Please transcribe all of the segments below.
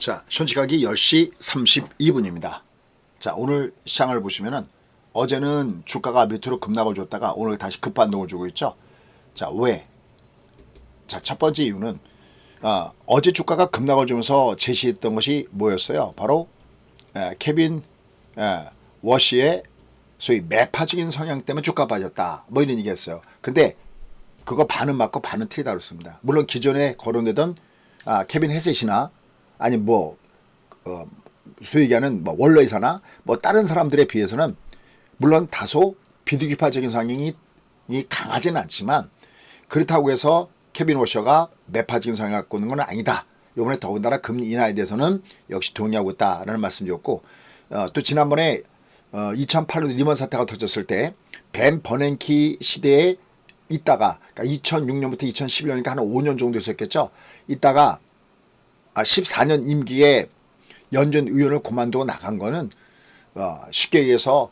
자, 현시각이 10시 32분입니다. 자, 오늘 시장을 보시면은 어제는 주가가 밑으로 급락을 줬다가 오늘 다시 급반동을 주고 있죠. 자, 왜? 자, 첫 번째 이유는 어제 주가가 급락을 주면서 제시했던 것이 뭐였어요? 바로 케빈 워시의 소위 매파적인 성향 때문에 주가 빠졌다. 뭐 이런 얘기했어요. 근데 그거 반은 맞고 반은 틀리다 그랬습니다. 물론 기존에 거론되던 케빈 헤셋이나 아니 소위 얘기하는 월러이사나 다른 사람들에 비해서는 물론 다소 비둘기파적인 성향이 강하지는 않지만 그렇다고 해서 케빈 워셔가 매파적인 성향을 갖고 있는 건 아니다. 이번에 더군다나 금리 인하에 대해서는 역시 동의하고 있다라는 말씀드렸고 또 지난번에 2008년 리먼 사태가 터졌을 때 벤 버냉키 시대에 있다가 그러니까 2006년부터 2011년이니까 한 5년 정도 있었겠죠. 있다가 14년 임기에 연준 의원을 그만두고 나간 거는 쉽게 얘기해서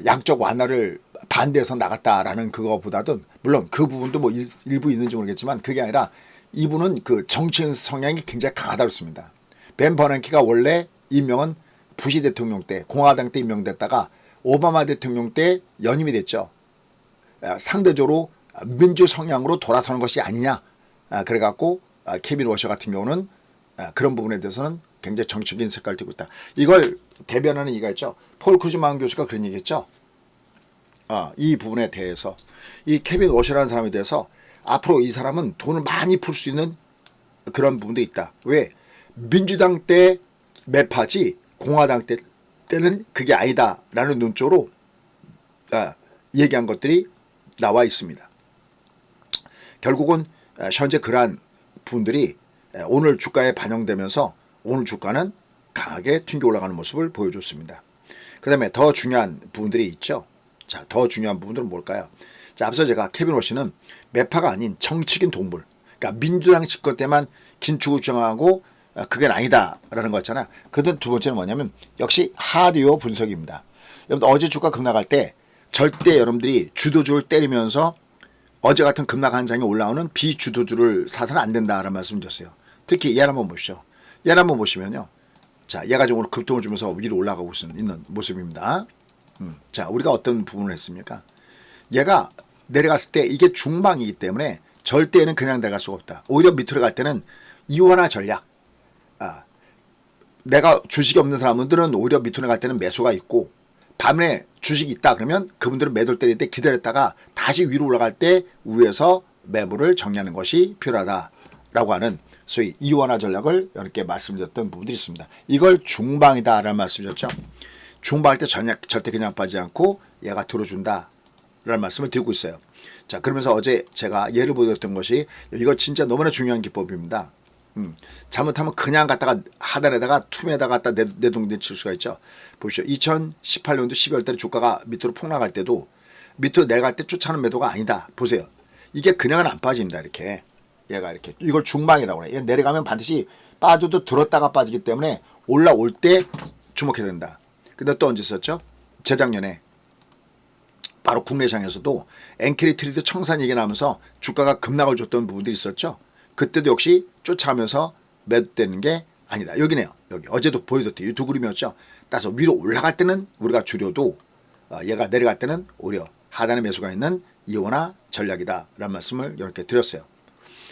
양적 완화를 반대해서 나갔다라는 그거보다도 물론 그 부분도 일부 있는지 모르겠지만 그게 아니라 이분은 그 정치인 성향이 굉장히 강하다고 했습니다. 벤 버냉키가 원래 임명은 부시 대통령 때 공화당 때 임명됐다가 오바마 대통령 때 연임이 됐죠. 상대적으로 민주 성향으로 돌아서는 것이 아니냐. 그래갖고 케빈 워셔 같은 경우는 그런 부분에 대해서는 굉장히 정치적인 색깔을 띠고 있다. 이걸 대변하는 이가 있죠. 폴 크루즈만 교수가 그런 얘기했죠. 이 부분에 대해서 이 케빈 워셔라는 사람에 대해서 앞으로 이 사람은 돈을 많이 풀 수 있는 그런 부분도 있다. 왜? 민주당 때 매파지 공화당 때는 그게 아니다라는 논조로 얘기한 것들이 나와 있습니다. 결국은 현재 그러한 부분들이 오늘 주가에 반영되면서 오늘 주가는 강하게 튕겨 올라가는 모습을 보여줬습니다. 그 다음에 더 중요한 부분들이 있죠. 자, 더 중요한 부분들은 뭘까요? 자, 앞서 제가 케빈 워시는 매파가 아닌 정치적인 동물, 그러니까 민주당 집권 때만 긴축을 주장하고 그게 아니다라는 거였잖아. 그다음 두 번째는 뭐냐면 역시 하드웨어 분석입니다. 여러분 어제 주가 급락할 때 절대 여러분들이 주도주를 때리면서 어제 같은 급락한 장에 올라오는 비주도주를 사서는 안 된다라는 말씀을 드렸어요. 특히 얘를 한번 보시죠. 얘를 한번 보시면요. 자, 얘가 지금 오늘 급등을 주면서 위로 올라가고 있는 모습입니다. 자, 우리가 어떤 부분을 했습니까? 얘가 내려갔을 때 이게 중방이기 때문에 절대 얘는 그냥 내려갈 수가 없다. 오히려 밑으로 갈 때는 이원화 전략. 내가 주식이 없는 사람들은 오히려 밑으로 갈 때는 매수가 있고 반면에 주식이 있다 그러면 그분들은 매도를 때릴 때 기다렸다가 다시 위로 올라갈 때 위에서 매물을 정리하는 것이 필요하다라고 하는 소위 이원화 전략을 이렇게 말씀드렸던 부분들이 있습니다. 이걸 중방이다라는 말씀이셨죠. 중방할 때 절대 그냥 빠지지 않고 얘가 들어준다라는 말씀을 드리고 있어요. 자, 그러면서 어제 제가 예를 보여드렸던 것이 이거 진짜 너무나 중요한 기법입니다. 잘못하면 그냥 갖다가 하단에다가 툼에다가 갖다 내동댕 칠 수가 있죠. 보십시오. 2018년도 12월 달에 주가가 밑으로 폭락할 때도 밑으로 내려갈 때 쫓아오는 매도가 아니다. 보세요. 이게 그냥은 안 빠집니다. 이렇게. 얘가 이렇게. 이걸 중방이라고 해요. 내려가면 반드시 빠져도 들었다가 빠지기 때문에 올라올 때 주목해야 된다. 근데 또 언제 썼죠? 재작년에 바로 국내 시장에서도 엔캐리 트레이드 청산 얘기 나오면서 주가가 급락을 줬던 부분들이 있었죠. 그때도 역시 쫓아가면서 매도되는 게 아니다. 여기네요. 여기 어제도 보여줬대요. 이 두 그림이었죠. 따라서 위로 올라갈 때는 우리가 줄여도 얘가 내려갈 때는 오히려 하단에 매수가 있는 이원화 전략이다 라는 말씀을 이렇게 드렸어요.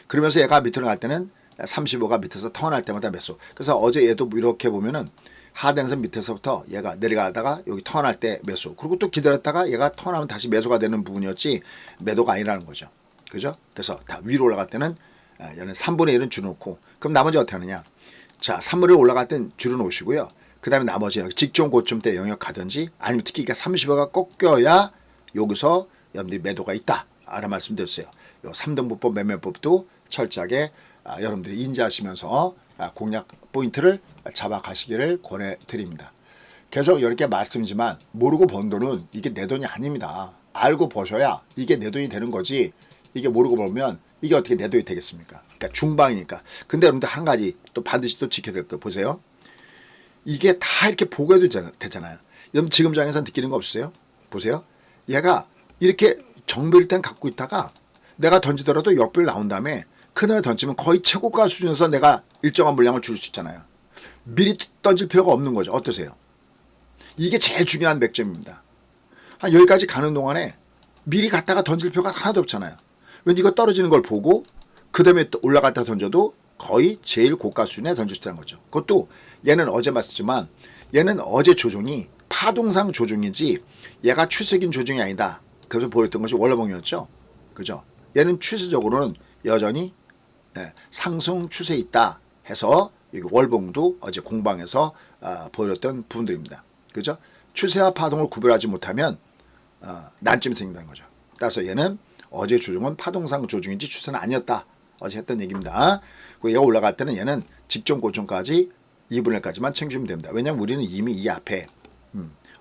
그러면서 얘가 밑으로 갈 때는 35가 밑에서 턴할 때마다 매수. 그래서 어제 얘도 이렇게 보면은 하단에서 밑에서부터 얘가 내려가다가 여기 턴할 때 매수. 그리고 또 기다렸다가 얘가 턴하면 다시 매수가 되는 부분이었지 매도가 아니라는 거죠. 그죠? 그래서 다 위로 올라갈 때는 얘는 3분의 1은 줄여놓고 그럼 나머지 어떻게 하느냐. 자, 3분의 1 올라갈 땐 줄여놓으시고요. 그 다음에 나머지 직전 고점 때 영역 가든지 아니면 특히 이게 30호가 꺾여야 여기서 여러분들이 매도가 있다 라는 말씀 드렸어요. 요 3등분법 매매법도 철저하게 여러분들이 인지하시면서 공략 포인트를 잡아가시기를 권해드립니다. 계속 이렇게 말씀이지만 모르고 번 돈은 이게 내 돈이 아닙니다. 알고 버셔야 이게 내 돈이 되는 거지 이게 모르고 벌면 이게 어떻게 내 돈이 되겠습니까? 그러니까 중방이니까. 근데 여러분들 한 가지 또 반드시 또 지켜야 될 거 보세요. 이게 다 이렇게 보고해도 되잖아요. 여러분 지금 장에서 느끼는 거 없으세요? 보세요. 얘가 이렇게 정배일 갖고 있다가 내가 던지더라도 역배를 나온 다음에 그날 던지면 거의 최고가 수준에서 내가 일정한 물량을 줄 수 있잖아요. 미리 던질 필요가 없는 거죠. 어떠세요? 이게 제일 중요한 맥점입니다. 여기까지 가는 동안에 미리 갔다가 던질 필요가 하나도 없잖아요. 왠지 이거 떨어지는 걸 보고 그 다음에 또 올라갔다 던져도 거의 제일 고가 수준에 던질 수 있다는 거죠. 그것도 얘는 어제 봤지만 얘는 어제 조종이 파동상 조종이지 얘가 추세적인 조종이 아니다. 그래서 보였던 것이 월봉이었죠. 그죠? 얘는 추세적으로는 여전히 상승 추세에 있다 해서 월봉도 어제 공방에서 보였던 부분들입니다. 그죠? 추세와 파동을 구별하지 못하면 난점이 생긴다는 거죠. 따라서 얘는 어제 조종은 파동상 조종인지 추세는 아니었다. 어제 했던 얘기입니다. 얘가 올라갈 때는 얘는 직전 고점까지 2분의 1까지만 챙기면 됩니다. 왜냐하면 우리는 이미 이 앞에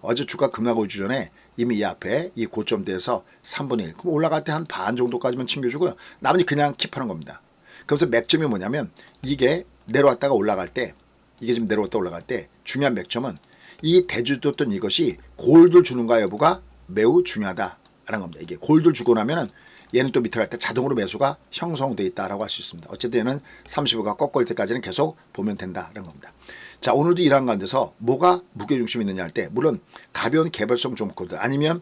어제 주가 급락 오기 전에 이미 이 앞에 이 고점대에서 3분의 1 그럼 올라갈 때 한 반 정도까지만 챙겨주고요. 나머지 그냥 킵하는 겁니다. 그래서 맥점이 뭐냐면 이게 내려왔다가 올라갈 때 이게 지금 내려왔다 올라갈 때 중요한 맥점은 이 대주줬던 이것이 골드를 주는가 여부가 매우 중요하다라는 겁니다. 이게 골드를 주고 나면은 얘는 또 밑에 갈 때 자동으로 매수가 형성되어 있다라고 할 수 있습니다. 어쨌든 얘는 35가 꺾을 때까지는 계속 보면 된다라는 겁니다. 자, 오늘도 이러한 가운데서 뭐가 무게중심이 있느냐 할 때 물론 가벼운 개별성 종목들 아니면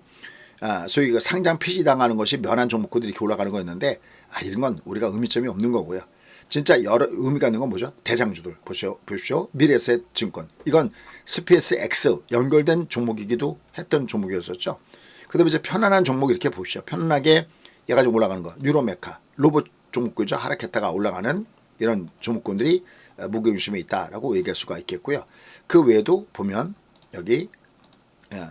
소위 그 상장 폐지당하는 것이 면한 종목들이 이렇게 올라가는 거였는데 이런 건 우리가 의미점이 없는 거고요. 진짜 여러 의미가 있는 건 뭐죠? 대장주들 보십시오. 미래에셋 증권 이건 스페이스 X 연결된 종목이기도 했던 종목이었었죠. 그다음에 이제 편안한 종목 이렇게 보십시오. 편안하게 얘가 좀 올라가는 거 뉴로메카 로봇 종목이죠. 하락했다가 올라가는 이런 종목군들이 무게중심에 있다라고 얘기할 수가 있겠고요. 그 외에도 보면 여기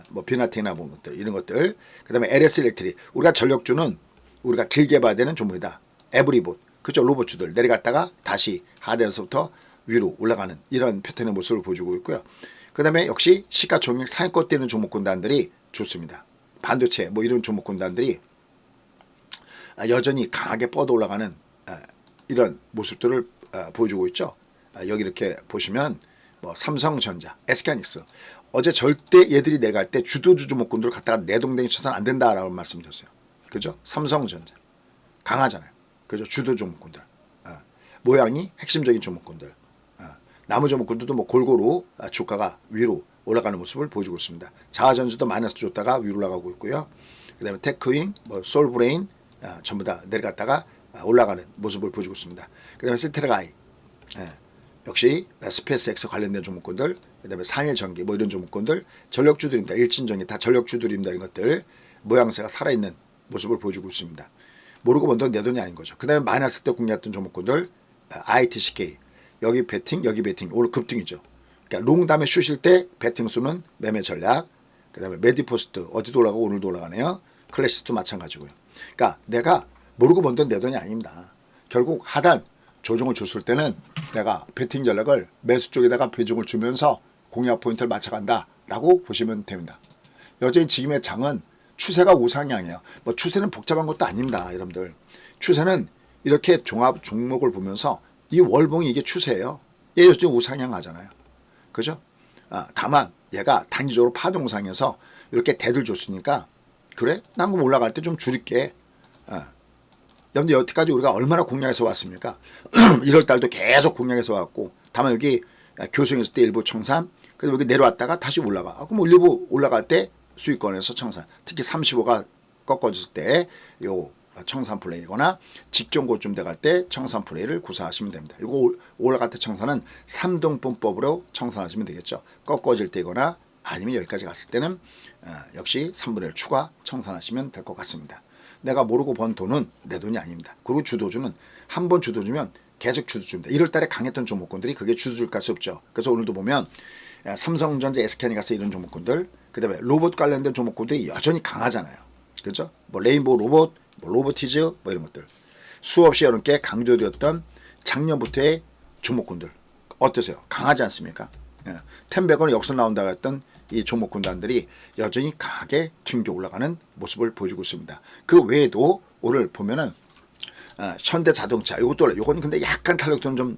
뭐 비나테나 본 것들 이런 것들 그다음에 LS 일렉트릭 우리가 전력주는 우리가 길게 봐야 되는 종목이다. 에브리봇 그죠? 로봇주들 내려갔다가 다시 하단에서부터 위로 올라가는 이런 패턴의 모습을 보여주고 있고요. 그 다음에 역시 시가총액 상위권 되는 종목군단들이 좋습니다. 반도체 뭐 이런 종목군단들이 여전히 강하게 뻗어 올라가는 이런 모습들을 보여주고 있죠. 여기 이렇게 보시면 뭐 삼성전자, SK하이닉스 어제 절대 얘들이 내려갈 때 주도주 종목군들을 갖다가 내동댕이 쳐서는 안 된다라고 말씀드렸어요. 그죠? 삼성전자 강하잖아요. 그죠? 주도 종목군들 모양이 핵심적인 종목군들 나머지 종목군들도 뭐 골고루 주가가 위로 올라가는 모습을 보여주고 있습니다. 자화전지도 마이너스 줬다가 위로 올라가고 있고요. 그 다음에 테크윙, 뭐 솔브레인 전부 다 내려갔다가 올라가는 모습을 보여주고 있습니다. 그 다음에 세테라가이 역시 스페이스 X 관련된 종목군들 그 다음에 산일전기 뭐 이런 종목군들 전력주들입니다. 일진전기 다 전력주들입니다. 이런 것들 모양새가 살아있는 모습을 보여주고 있습니다. 모르고 번 돈 내 돈이 아닌 거죠. 그 다음에 마이너스 때 공략했던 종목군들 ITCK 여기 베팅 여기 베팅 오늘 급등이죠. 그러니까 롱담에 쉬실 때 베팅 수는 매매 전략 그 다음에 메디포스트 어디도 올라가고 오늘도 올라가네요. 클래시스도 마찬가지고요. 그러니까 내가 모르고 번 돈 내 돈이 아닙니다. 결국 하단 조정을 줬을 때는 내가 베팅 전략을 매수 쪽에다가 비중을 주면서 공략 포인트를 맞춰간다라고 보시면 됩니다. 여전히 지금의 장은 추세가 우상향이에요. 뭐 추세는 복잡한 것도 아닙니다. 여러분들. 추세는 이렇게 종합 종목을 보면서 이 월봉이 이게 추세예요. 얘 요즘 우상향 하잖아요. 그죠? 다만 얘가 단기적으로 파동상에서 이렇게 대들 줬으니까 그래? 난 그럼 올라갈 때 좀 줄일게. 여러분들 여태까지 우리가 얼마나 공략해서 왔습니까? 1월달도 계속 공략해서 왔고 다만 여기 교수형에서 때 일부 청산 그다음에 여기 내려왔다가 다시 올라가. 그럼 일부 올라갈 때 수익권에서 청산 특히 35가 꺾어졌을 때 요 청산 플레이거나 직전 고점 돼갈 때 청산 플레이를 구사하시면 됩니다. 이거 올라갈 때 청산은 3등분법으로 청산하시면 되겠죠. 꺾어질 때거나 아니면 여기까지 갔을 때는 역시 3분의 1 추가 청산하시면 될 것 같습니다. 내가 모르고 번 돈은 내 돈이 아닙니다. 그리고 주도주는 한 번 주도주면 계속 주도주입니다. 1월달에 강했던 종목군들이 그게 주도주일 수 없죠. 그래서 오늘도 보면 삼성전자, SK하이닉스 이런 종목군들 그 다음에 로봇 관련된 종목군들이 여전히 강하잖아요. 그렇죠? 뭐 레인보우 로봇, 뭐 로보티즈 뭐 이런 것들 수없이 여러분께 강조되었던 작년부터의 종목군들 어떠세요? 강하지 않습니까? 텐백원은 역선 나온다고 했던 이 종목군단들이 여전히 강하게 튕겨 올라가는 모습을 보여주고 있습니다. 그 외에도 오늘 보면은 현대자동차 요건 근데 약간 탄력도는 좀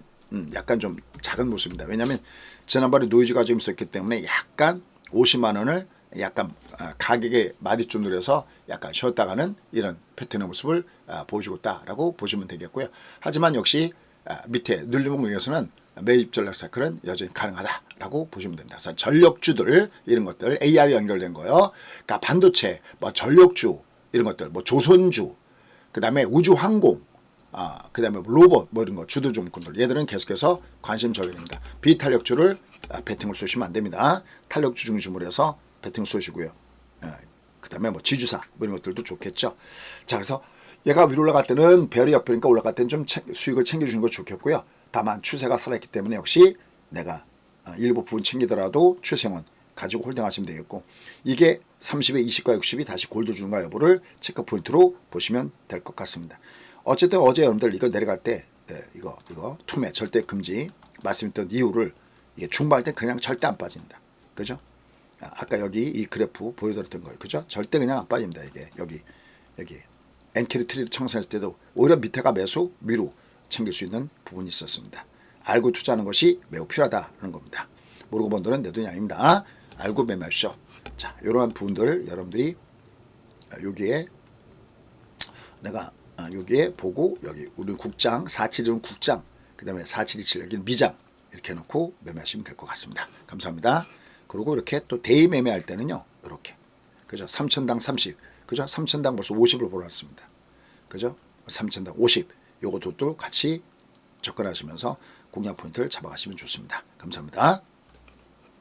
약간 좀 작은 모습입니다. 왜냐하면 지난번에 노이즈가 좀 있었기 때문에 약간 50만 원을 약간 가격에 마디존으로 해서 약간 쉬었다가는 이런 패턴의 모습을 보여주고 있다라고 보시면 되겠고요. 하지만 역시 밑에 눌림목 위에서는 매입 전략 사이클은 여전히 가능하다라고 보시면 됩니다. 그래서 전력주들 이런 것들 AI 연결된 거요. 그러니까 반도체, 뭐 전력주 이런 것들, 뭐 조선주, 그다음에 우주항공, 그다음에 로봇 뭐 이런 거 주도 종목들 얘들은 계속해서 관심 전략입니다. 비탄력주를 베팅을 쏘시면 안 됩니다. 탄력주 중심으로 해서 베팅 쏘시고요. 그다음에 뭐 지주사 뭐 이런 것들도 좋겠죠. 자, 그래서 얘가 위로 올라갈 때는 별이 옆이니까 올라갈 때는 좀 수익을 챙겨주는 거 좋겠고요. 다만 추세가 살아있기 때문에 역시 내가 일부 부분 챙기더라도 추세는 가지고 홀딩하시면 되겠고, 이게 30에 20과 60이 다시 골드 주는가 여부를 체크 포인트로 보시면 될 것 같습니다. 어쨌든 어제 여러분들 이거 내려갈 때 이거 투매 절대 금지 말씀드렸던 이유를, 이게 중반할 때 그냥 절대 안 빠진다. 그죠? 아까 여기 이 그래프 보여드렸던 거예요. 그죠? 절대 그냥 안 빠집니다. 이게 여기 엔캐리 트리드 청산했을 때도 오히려 밑에가 매수, 위로 챙길 수 있는 부분이 있었습니다. 알고 투자하는 것이 매우 필요하다는 겁니다. 모르고 본 돈은 내 돈이 아닙니다. 알고 매매하십시오. 자, 이러한 부분들 여러분들이 여기에 내가 여기에 보고, 여기 우리 국장 471은 국장, 그 다음에 4727 여기는 미장 이렇게 해놓고 매매하시면 될 것 같습니다. 감사합니다. 그리고 이렇게 또 대의 매매할 때는요, 이렇게 그죠? 3천당 30, 그죠? 3천당 벌써 50을 보놨습니다. 그죠? 3천당 50 요것도 또 같이 접근하시면서 공략 포인트를 잡아가시면 좋습니다. 감사합니다.